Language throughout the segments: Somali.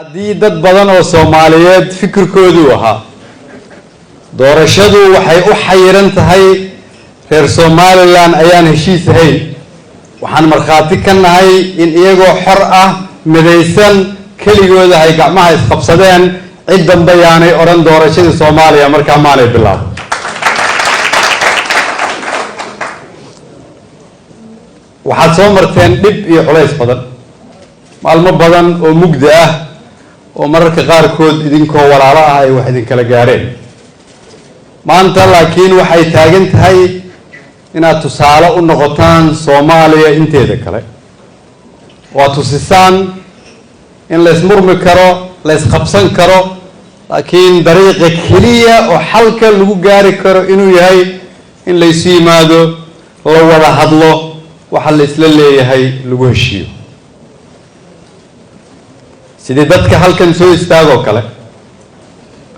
haddii dad badan oo Soomaaliyeed fikirkoodu ahaa doorashadu waxay u xayiran tahay reer Somaliland ayaan heshiis ahayn waxaan markhaati ka nahay in iyagoo xor ah midaysan keligooda ay gacmaha isqabsadeen cid dambe yaanay oran doorashada Soomaaliya markaa maanay bilaab waxaad soo marteen dhib iyo culays badan maalmo badan oo mugdi ah oo mararka qaarkood idinkoo walaalo ah ay wax idin kala gaareen maanta laakiin waxay taagan tahay inaad tusaale u noqotaan Soomaaliya inteeda kale waa tusisaan in la ismurmi karo la isqabsan karo laakiin dariiqa kaliya oo xalka lagu gaari karo inuu yahay in la isu yimaado la wada hadlo waxa la isla leeyahay lagu heshiiyo sidii dadka halkan soo istaago kale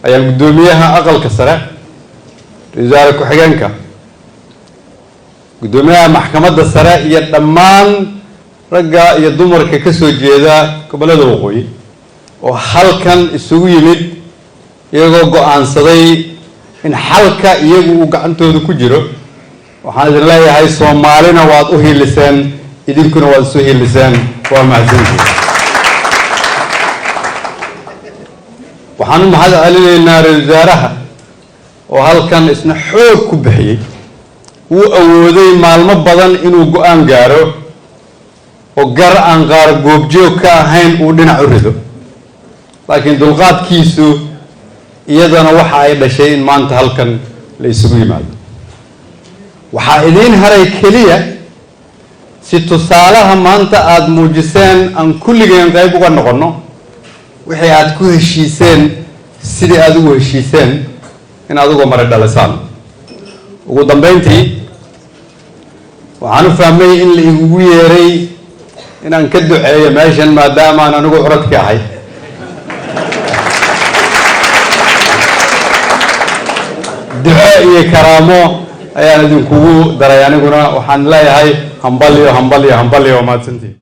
ayaan gudoomiyaha aqalka sare wasaare ku xigeenka gudoomiyaha maxkamadda sare iyo dhammaan ragga iyo dumarka ka soo jeeda gobolada waqooyi oo halkan isugu yimid iyagoo go'aansaday in xalka iyagu uu gacantooda ku jiro waxaan idin leeyahay Soomaalina waad u hiiliseen idinkuna waad soo hiiliseen waa mahadsantihiin waxaan u mahad celinaynaa ra'iisul wasaaraha oo halkan isna xoog ku bixiyay uu awooday maalmo badan inuu go'aan gaaro oo gar aan qaar goobjoog ka ahayn uu dhinac u rido laakiin dulqaadkiisu iyadana waxa ay dhashay in maanta halkan la isugu yimaado waxaa idiin haray keliya si tusaalaha maanta aad muujiseen aan kulligeen qayb uga noqono wixii aad ku heshiiseen sidii aad ugu heshiiseen inaad uga mara dhalisaan ugu dambeyntii waxaan u fahmay in la igugu yeeray inaan ka duceeyo meeshan maadaama aan anigu curadka ahay duco iyo karaamo ayaan idinkugu daray aniguna waxaan leeyahay hambaliyo mahadsantihiin